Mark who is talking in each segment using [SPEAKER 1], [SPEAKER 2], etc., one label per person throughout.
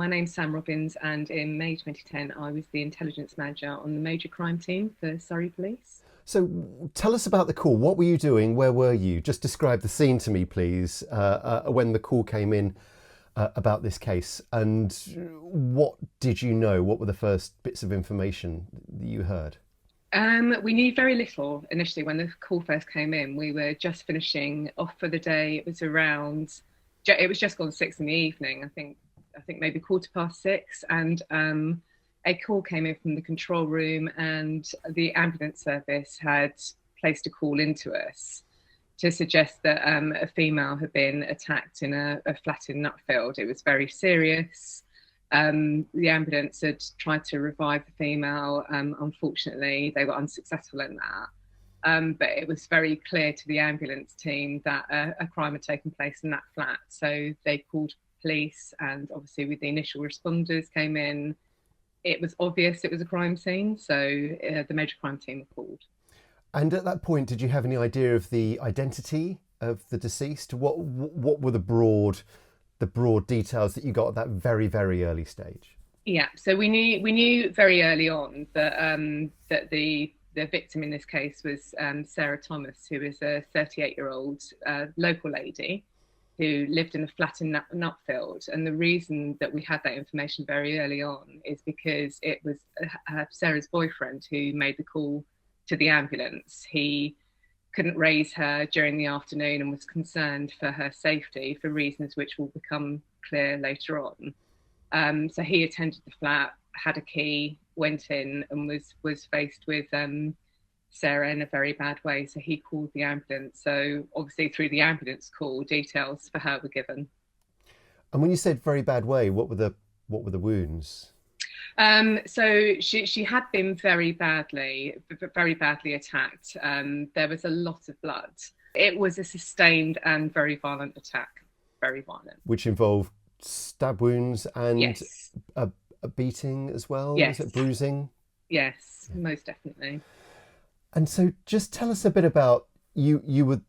[SPEAKER 1] My name's Sam Robins, and in May 2010, I was the intelligence manager on the major crime team for Surrey Police.
[SPEAKER 2] So tell us about the call. What were you doing? Where were you? Just describe the scene to me, please, when the call came in about this case. And what did you know? What were the first bits of information that you heard?
[SPEAKER 1] We knew very little initially when the call first came in. We were just finishing off for the day. It was just gone 6 in the evening. I think maybe 6:15, and a call came in from the control room, and the ambulance service had placed a call into us to suggest that a female had been attacked in a flat in Nutfield. It was very serious. The ambulance had tried to revive the female. Unfortunately, they were unsuccessful in that. But it was very clear to the ambulance team that a crime had taken place in that flat. So they called police, and obviously with the initial responders came in, it was obvious it was a crime scene. So the major crime team were called.
[SPEAKER 2] And at that point, did you have any idea of the identity of the deceased? What were the broad details that you got at that very, very early stage?
[SPEAKER 1] Yeah, so we knew very early on that the victim in this case was Sarah Thomas, who is a 38-year-old local lady who lived in a flat in Nutfield. And the reason that we had that information very early on is because it was Sarah's boyfriend who made the call to the ambulance. He couldn't raise her during the afternoon and was concerned for her safety for reasons which will become clear later on. So he attended the flat, had a key, went in, and was faced with Sarah in a very bad way. So he called the ambulance. So obviously through the ambulance call, details for her were given.
[SPEAKER 2] And when you said very bad way, what were the wounds?
[SPEAKER 1] So she had been very badly attacked. There was a lot of blood. It was a sustained and very violent attack. Very violent.
[SPEAKER 2] Which involved stab wounds and
[SPEAKER 1] Yes.
[SPEAKER 2] a beating as well? Was
[SPEAKER 1] Yes.
[SPEAKER 2] it bruising?
[SPEAKER 1] Yes, most definitely.
[SPEAKER 2] And so just tell us a bit about you were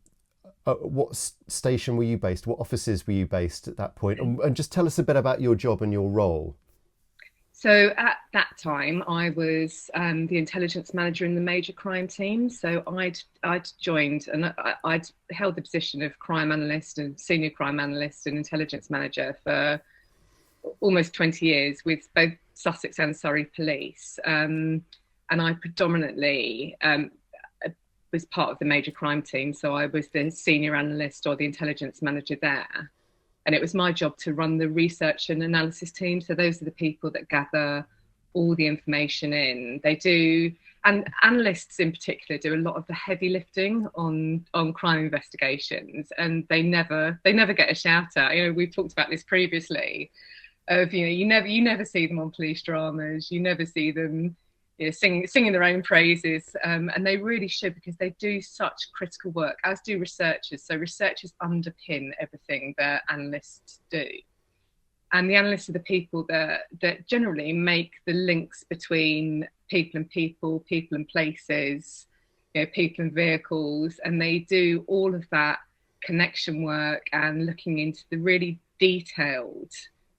[SPEAKER 2] what station were you based? What offices were you based at that point? And just tell us a bit about your job and your role.
[SPEAKER 1] So at that time, I was the intelligence manager in the major crime team. So I'd joined, and I'd held the position of crime analyst and senior crime analyst and intelligence manager for almost 20 years with both Sussex and Surrey Police. And I predominantly was part of the major crime team. So I was the senior analyst or the intelligence manager there. And it was my job to run the research and analysis team. So those are the people that gather all the information in. They do, and analysts in particular do a lot of the heavy lifting on crime investigations, and they never get a shout out. We've talked about this previously. You never see them on police dramas. You never see them singing their own praises, and they really should, because they do such critical work, as do researchers. So researchers underpin everything that analysts do, and the analysts are the people that generally make the links between people and people, people and places, people and vehicles, and they do all of that connection work and looking into the really detailed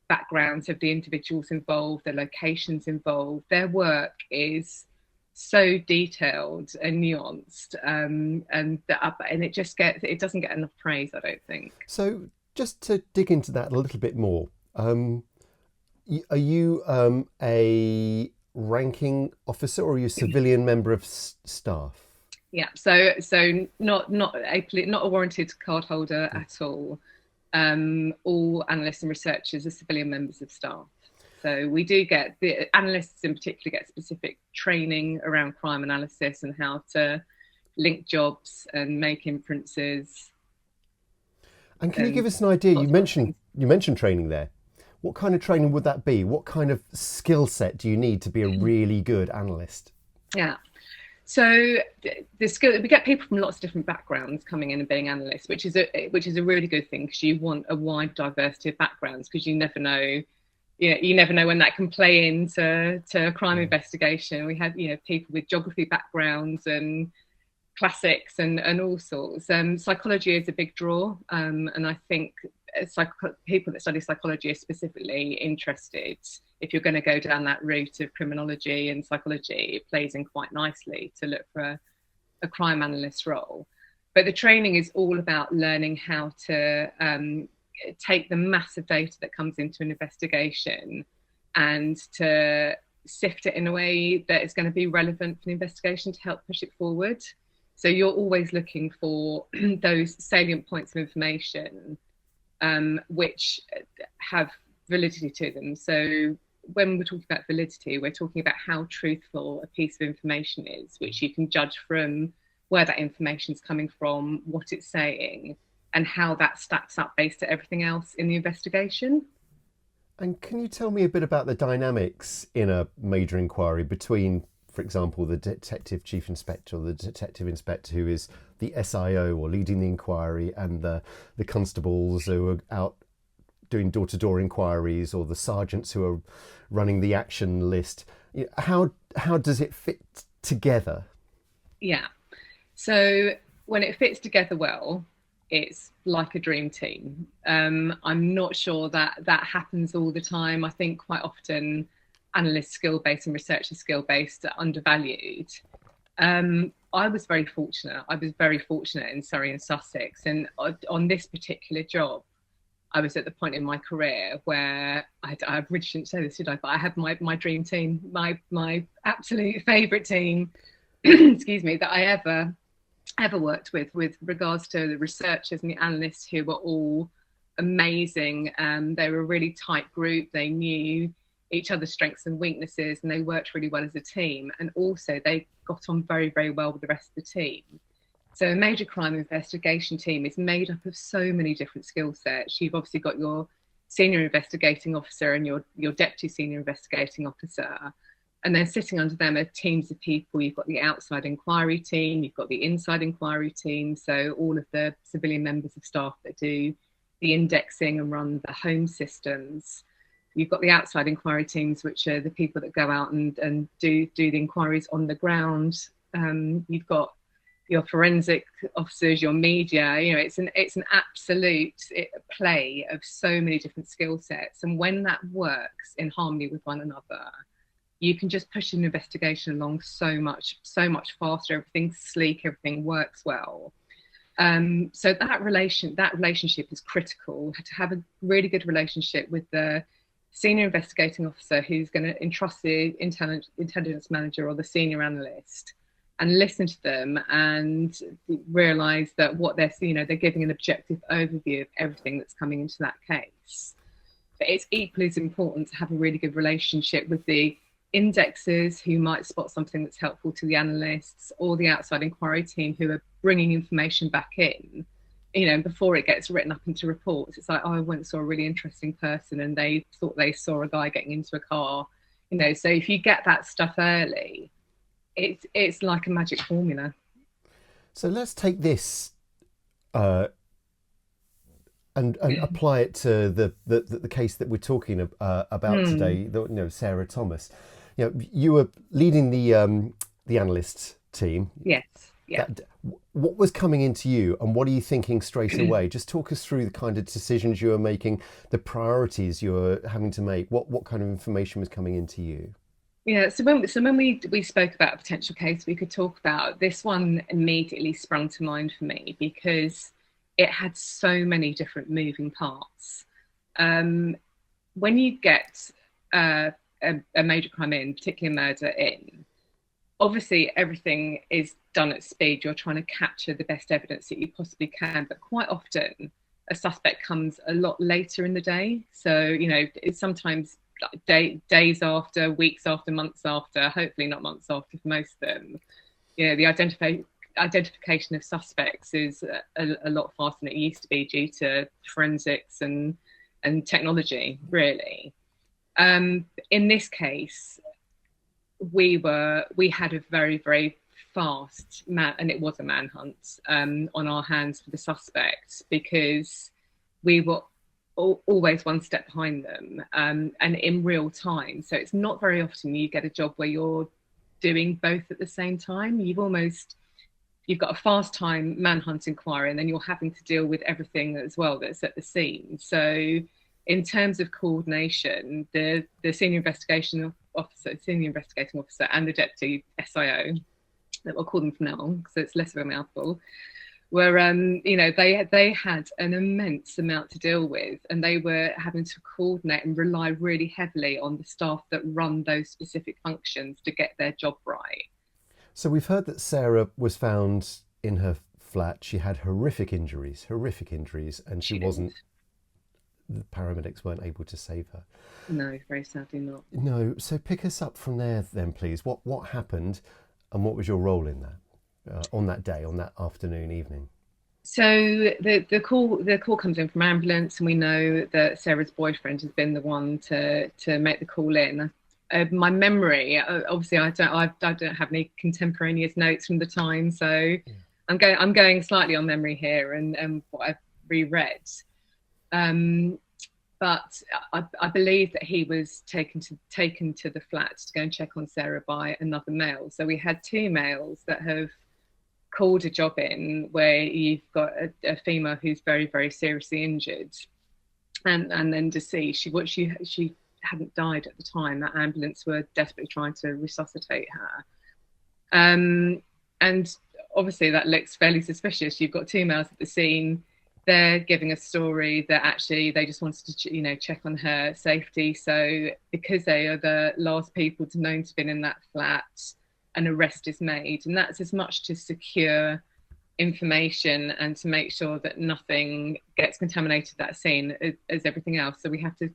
[SPEAKER 1] backgrounds of the individuals involved, the locations involved. Their work is so detailed and nuanced, and it doesn't get enough praise, I don't think.
[SPEAKER 2] So just to dig into that a little bit more, are you a ranking officer or are you a civilian member of staff?
[SPEAKER 1] Yeah, so not a warranted card holder at all. All analysts and researchers are civilian members of staff. So we do get, the analysts in particular get specific training around crime analysis and how to link jobs and make inferences.
[SPEAKER 2] And can you give us an idea? You mentioned training there. What kind of training would that be? What kind of skill set do you need to be a really good analyst?
[SPEAKER 1] Yeah. So the skill, we get people from lots of different backgrounds coming in and being analysts, which is a really good thing, because you want a wide diversity of backgrounds, because you never know when that can play into a crime investigation. We have people with geography backgrounds and classics and all sorts. Psychology is a big draw, and I think people that study psychology are specifically interested. If you're going to go down that route of criminology and psychology, it plays in quite nicely to look for a crime analyst role. But the training is all about learning how to take the massive data that comes into an investigation and to sift it in a way that is going to be relevant for the investigation to help push it forward. So you're always looking for those salient points of information which have validity to them. So when we're talking about validity, we're talking about how truthful a piece of information is, which you can judge from where that information is coming from, what it's saying, and how that stacks up based on everything else in the investigation.
[SPEAKER 2] And can you tell me a bit about the dynamics in a major inquiry between, for example, the detective chief inspector or the detective inspector who is the SIO or leading the inquiry, and the constables who are out doing door-to-door inquiries, or the sergeants who are running the action list? How does it fit together?
[SPEAKER 1] Yeah. So when it fits together well, it's like a dream team. I'm not sure that happens all the time. I think quite often analyst skill-based and researcher skill-based are undervalued. I was very fortunate. In Surrey and Sussex, and on this particular job, I was at the point in my career where I really shouldn't say this, should I? But I had my dream team, my absolute favourite team, excuse me, that I ever worked with regards to the researchers and the analysts, who were all amazing. They were a really tight group. They knew each other's strengths and weaknesses, and they worked really well as a team. And also they got on very, very well with the rest of the team. So a major crime investigation team is made up of so many different skill sets. You've obviously got your senior investigating officer and your deputy senior investigating officer. And then sitting under them are teams of people. You've got the outside inquiry team, you've got the inside inquiry team. So all of the civilian members of staff that do the indexing and run the home systems. You've got the outside inquiry teams, which are the people that go out and do the inquiries on the ground. You've got your forensic officers, your media. It's an absolute play of so many different skill sets. And when that works in harmony with one another, you can just push an investigation along so much faster. Everything's sleek, everything works well. So that relationship is critical. To have a really good relationship with the senior investigating officer, who's going to entrust the intelligence manager or the senior analyst, and listen to them and realise that what they're giving an objective overview of everything that's coming into that case. But it's equally as important to have a really good relationship with the indexers, who might spot something that's helpful to the analysts, or the outside inquiry team, who are bringing information back in, before it gets written up into reports. It's like, oh, I once saw a really interesting person and they thought they saw a guy getting into a car. So if you get that stuff early, it's like a magic formula.
[SPEAKER 2] So let's take this and apply it to the case that we're talking about today. Sarah Thomas. You were leading the analyst team.
[SPEAKER 1] Yes. Yeah.
[SPEAKER 2] What was coming into you, and what are you thinking straight away? Just talk us through the kind of decisions you were making, the priorities you were having to make. What kind of information was coming into you?
[SPEAKER 1] Yeah, so when we spoke about a potential case we could talk about, this one immediately sprung to mind for me because it had so many different moving parts. When you get a major crime in, particularly a murder in, obviously everything is done at speed. You're trying to capture the best evidence that you possibly can, but quite often a suspect comes a lot later in the day. So, it's sometimes days after, weeks after, months after, hopefully not months after for most of them. The identification of suspects is a lot faster than it used to be due to forensics and technology, really. In this case, we had a very, very fast and it was a manhunt on our hands for the suspects, because we were always one step behind them, and in real time. So it's not very often you get a job where you're doing both at the same time. You've you've got a fast time manhunt inquiry, and then you're having to deal with everything as well that's at the scene. So in terms of coordination, the senior investigating officer and the deputy SIO, that we'll call them from now on because it's less of a mouthful, were they had an immense amount to deal with, and they were having to coordinate and rely really heavily on the staff that run those specific functions to get their job right.
[SPEAKER 2] So we've heard that Sarah was found in her flat. She had horrific injuries, and she wasn't. The paramedics weren't able to save her.
[SPEAKER 1] No, very sadly not.
[SPEAKER 2] No. So pick us up from there, then, please. What happened, and what was your role in that on that day, on that afternoon, evening?
[SPEAKER 1] So the call comes in from ambulance, and we know that Sarah's boyfriend has been the one to make the call in. My memory, obviously, I don't have any contemporaneous notes from the time, so yeah. I'm going slightly on memory here and what I've reread. But I believe that he was taken to the flat to go and check on Sarah by another male. So we had two males that have called a job in where you've got a female who's very, very seriously injured and then deceased. She hadn't died at the time. That ambulance were desperately trying to resuscitate her. And obviously that looks fairly suspicious. You've got two males at the scene. They're giving a story that actually they just wanted to, check on her safety. So because they are the last people known to have been in that flat, an arrest is made. And that's as much to secure information and to make sure that nothing gets contaminated that scene as everything else. So we have to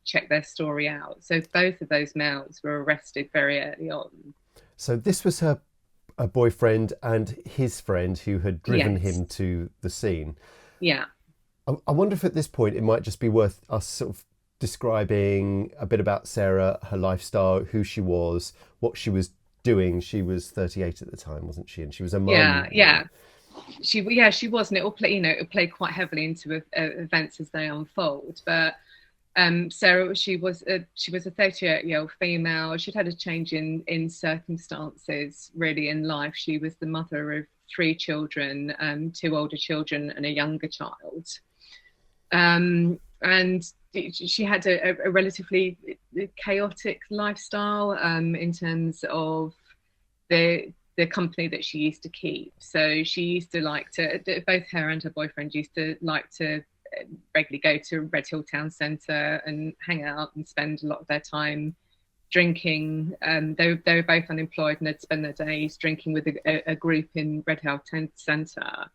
[SPEAKER 1] check their story out. So both of those males were arrested very early on.
[SPEAKER 2] So this was her boyfriend and his friend who had driven him to the scene.
[SPEAKER 1] Yeah.
[SPEAKER 2] I wonder if at this point it might just be worth us sort of describing a bit about Sarah, her lifestyle, who she was, what she was doing. She was 38 at the time, wasn't she? And she was a mum.
[SPEAKER 1] Yeah. She was, and it will play. It will play quite heavily into events as they unfold. But Sarah, she was a 38-year-old female. She'd had a change in circumstances really in life. She was the mother of 3 children, 2 older children and a younger child. And she had a relatively chaotic lifestyle in terms of the company that she used to keep. So she used to like to, both her and her boyfriend used to like to regularly go to Red Hill Town Centre and hang out and spend a lot of their time drinking. They were both unemployed and they'd spend their days drinking with a group in Red Hill Town Centre.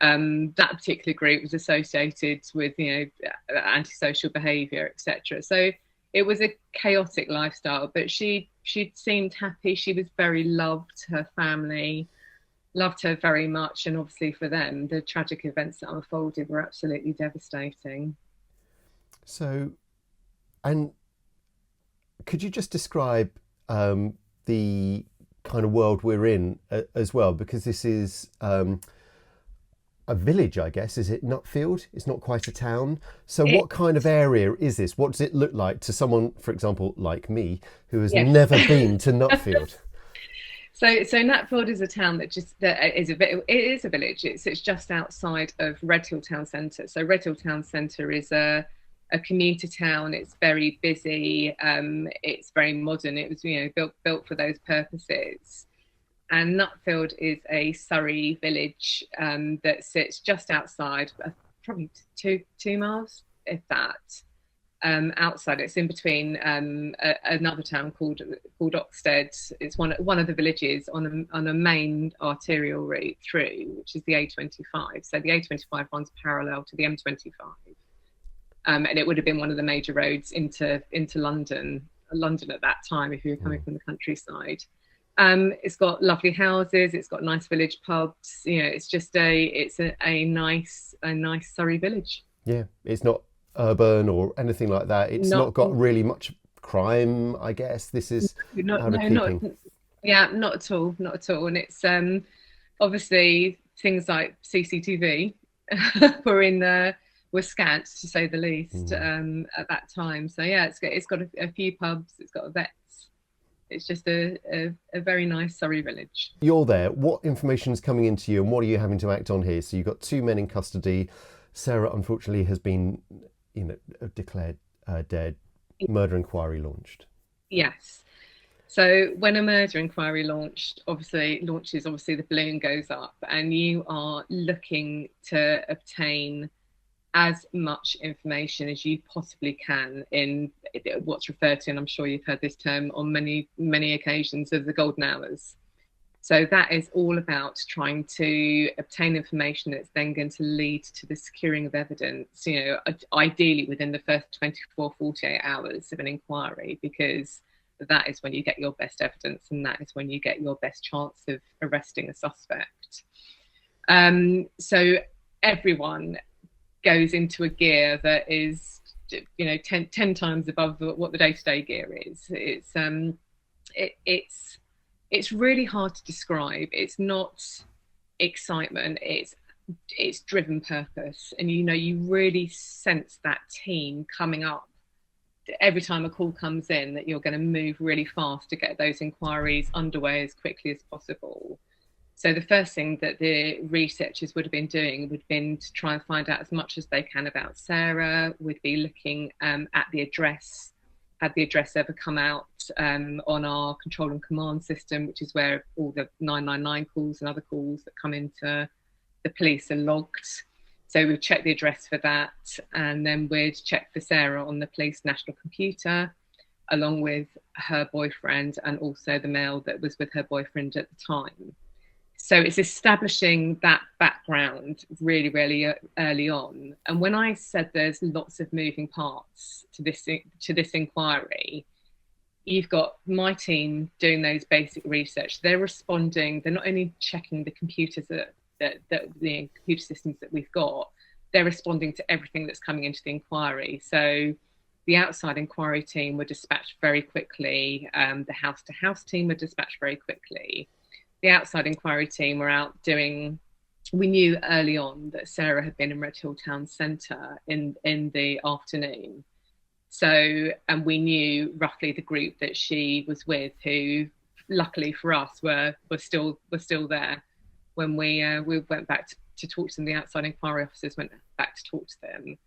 [SPEAKER 1] That particular group was associated with, antisocial behaviour, etc. So it was a chaotic lifestyle, but she seemed happy. She was very loved. Her family loved her very much, and obviously for them, the tragic events that unfolded were absolutely devastating. So,
[SPEAKER 2] and could you just describe the kind of world we're in as well? Because this is a village, I guess. Is it Nutfield? It's not quite a town. So what kind of area is this? What does it look like to someone, for example, like me, who has never been to Nutfield?
[SPEAKER 1] So Nutfield is a town it is a village. It's just outside of Red Hill Town Centre. So Red Hill Town Centre is a commuter town. It's very busy. It's very modern. It was built for those purposes. And Nutfield is a Surrey village that sits just outside, probably two miles, if that. Outside, it's in between another town called Oxted. It's one of the villages on a main arterial route through, which is the A25. So the A25 runs parallel to the M25, and it would have been one of the major roads into London at that time if you were coming from the countryside. It's got lovely houses. It's got nice village pubs. It's just a nice Surrey village.
[SPEAKER 2] Yeah, it's not urban or anything like that. It's not got really much crime, I guess. This is not at all. And it's obviously things like CCTV were scant, to say the least, at that time. So yeah, it's got a few pubs. It's got a vet.
[SPEAKER 1] It's just a very nice Surrey village.
[SPEAKER 2] You're there. What information is coming into you, and what are you having to act on here? So you've got two men in custody. Sarah, unfortunately, has been, declared dead. Murder inquiry launched.
[SPEAKER 1] Yes. So when a murder inquiry launches, obviously the balloon goes up, and you are looking to obtain as much information as you possibly can in what's referred to, and I'm sure you've heard this term on many occasions, of the golden hours. So that is all about trying to obtain information that's then going to lead to the securing of evidence, ideally within the first 24, 48 hours of an inquiry, because that is when you get your best evidence, and that is when you get your best chance of arresting a suspect. So everyone goes into a gear that is, 10 times above what the day-to-day gear is. It's really hard to describe. It's not excitement. It's driven purpose, and you really sense that team coming up every time a call comes in, that you're going to move really fast to get those inquiries underway as quickly as possible. So the first thing that the researchers would have been doing would have been to try and find out as much as they can about Sarah. Would be looking at the address. Had the address ever come out on our control and command system, which is where all the 999 calls and other calls that come into the police are logged. So we'd check the address for that, and then we'd check for Sarah on the police national computer, along with her boyfriend and also the male that was with her boyfriend at the time. So it's establishing that background really, really early on. And when I said there's lots of moving parts to this inquiry, you've got my team doing those basic research. They're responding. They're not only checking the computers that the computer systems that we've got, they're responding to everything that's coming into the inquiry. So the outside inquiry team were dispatched very quickly. The house-to-house team were dispatched very quickly. The outside inquiry team were out doing, we knew early on that Sarah had been in Redhill Town Centre in the afternoon. So, and we knew roughly the group that she was with, who luckily for us were still there when we went back to talk to them. The outside inquiry officers went back to talk to them.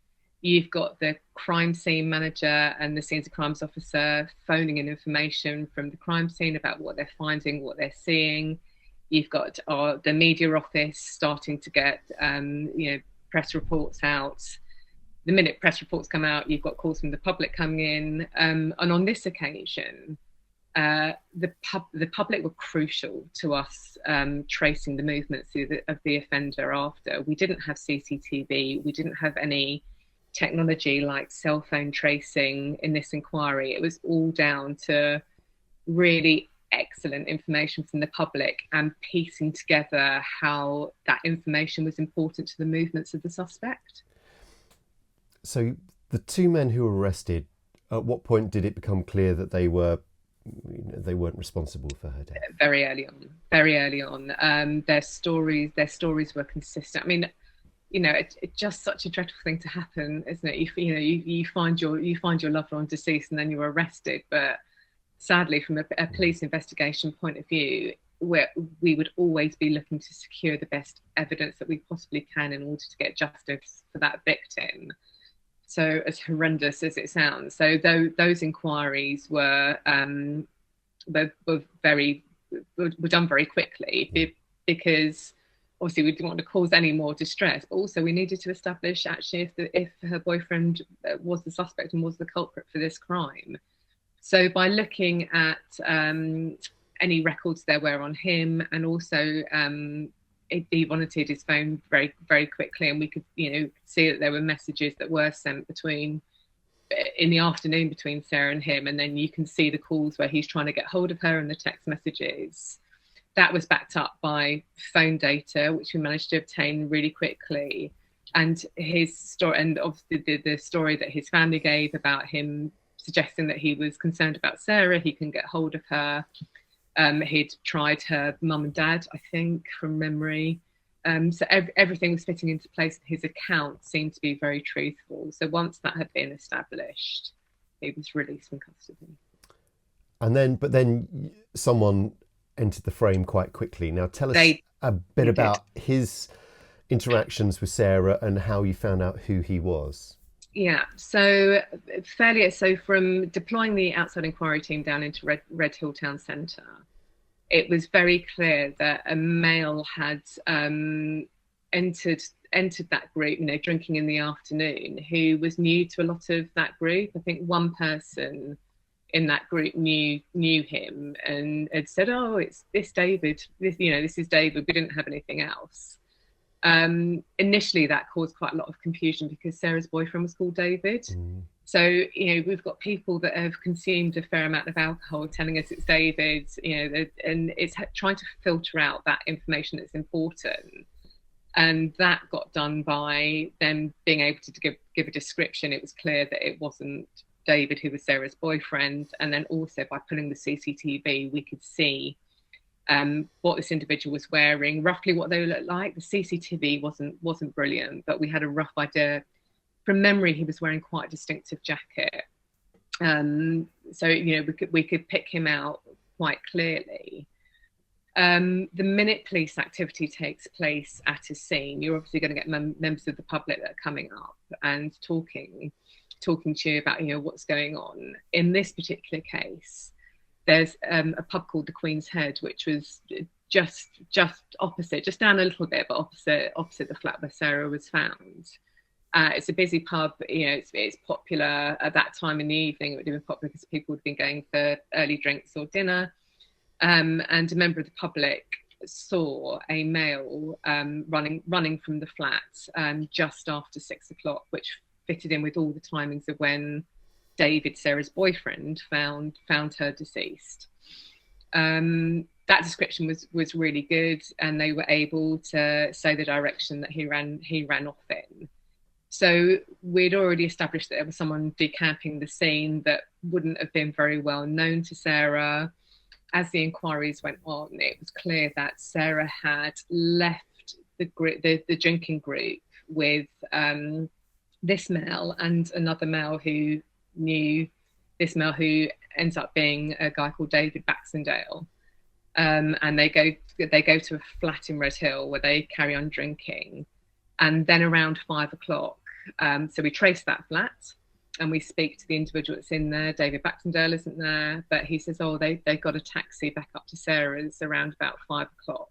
[SPEAKER 1] You've got the crime scene manager and the scenes of crimes officer phoning in information from the crime scene about what they're finding, what they're seeing. You've got the media office starting to get press reports out. The minute press reports come out, you've got calls from the public coming in. And on this occasion, the public were crucial to us tracing the movements of the offender after. We didn't have CCTV. We didn't have any technology like cell phone tracing in this inquiry. It was all down to really excellent information from the public and piecing together how that information was important to the movements of the suspect.
[SPEAKER 2] So the two men who were arrested, at what point did it become clear that they weren't responsible for her death?
[SPEAKER 1] Very early on. Their stories were consistent. I mean, it's just such a dreadful thing to happen, isn't it? You find your loved one deceased and then you're arrested. But sadly, from a police investigation point of view, we would always be looking to secure the best evidence that we possibly can in order to get justice for that victim. So as horrendous as it sounds, so those inquiries were done very quickly, because obviously we didn't want to cause any more distress, but also we needed to establish actually if her boyfriend was the suspect and was the culprit for this crime. So by looking at any records there were on him, and also he monitored his phone very, very quickly, and we could, see that there were messages that were sent in the afternoon between Sarah and him, and then you can see the calls where he's trying to get hold of her and the text messages. That was backed up by phone data, which we managed to obtain really quickly. And his story, and obviously the story that his family gave about him suggesting that he was concerned about Sarah, he can get hold of her. He'd tried her mum and dad, I think, from memory. So everything was fitting into place. His account seemed to be very truthful. So once that had been established, he was released from custody.
[SPEAKER 2] And then, but then someone entered the frame quite quickly. Now, tell us
[SPEAKER 1] They
[SPEAKER 2] a bit
[SPEAKER 1] they did.
[SPEAKER 2] about his interactions with Sarah and how you found out who he was.
[SPEAKER 1] Yeah, so fairly so from deploying the outside inquiry team down into Red Hill Town Centre, it was very clear that a male had entered entered that group, drinking in the afternoon, who was new to a lot of that group. I think one person in that group knew him and had said, "Oh, it's this David. This is David. We didn't have anything else." Initially, that caused quite a lot of confusion because Sarah's boyfriend was called David.
[SPEAKER 2] Mm.
[SPEAKER 1] So, we've got people that have consumed a fair amount of alcohol telling us it's David, and it's trying to filter out that information that's important. And that got done by them being able to give a description. It was clear that it wasn't David who was Sarah's boyfriend. And then also by pulling the CCTV, we could see what this individual was wearing, roughly what they looked like. The CCTV wasn't brilliant, but we had a rough idea. From memory, he was wearing quite a distinctive jacket. So we could pick him out quite clearly. The minute police activity takes place at a scene, you're obviously going to get members of the public that are coming up and talking to you about what's going on. In this particular case, there's a pub called the Queen's Head, which was just opposite, just down a little bit, but opposite the flat where Sarah was found. It's a busy pub. It's popular at that time in the evening. It would have been popular because people would have been going for early drinks or dinner. And a member of the public saw a male running from the flat just after 6 o'clock, which fitted in with all the timings of when David, Sarah's boyfriend, found her deceased. That description was really good, and they were able to say the direction that he ran off in. So we'd already established that there was someone decamping the scene that wouldn't have been very well known to Sarah. As the inquiries went on, it was clear that Sarah had left the drinking group with this male and another male who knew this male, who ends up being a guy called David Baxendale. And they go to a flat in Red Hill where they carry on drinking. And then around 5 o'clock, so we trace that flat and we speak to the individual that's in there. David Baxendale isn't there, but he says, "Oh, they got a taxi back up to Sarah's around about 5 o'clock."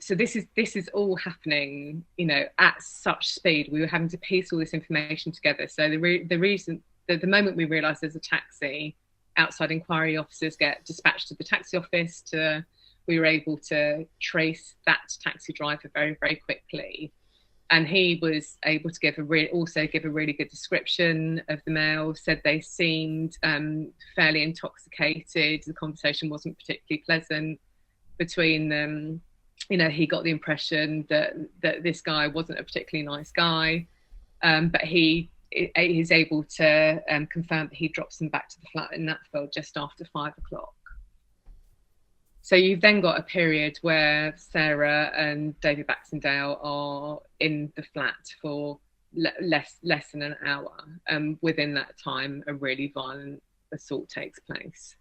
[SPEAKER 1] So this is all happening, at such speed. We were having to piece all this information together. So the moment we realise there's a taxi, outside inquiry officers get dispatched to the taxi office. We were able to trace that taxi driver very, very quickly. And he was able to give a really good description of the male, said they seemed fairly intoxicated. The conversation wasn't particularly pleasant between them. He got the impression that this guy wasn't a particularly nice guy, but he is able to confirm that he drops them back to the flat in Natfield just after 5 o'clock. So you've then got a period where Sarah and David Baxendale are in the flat for less than an hour. Within that time, a really violent assault takes place.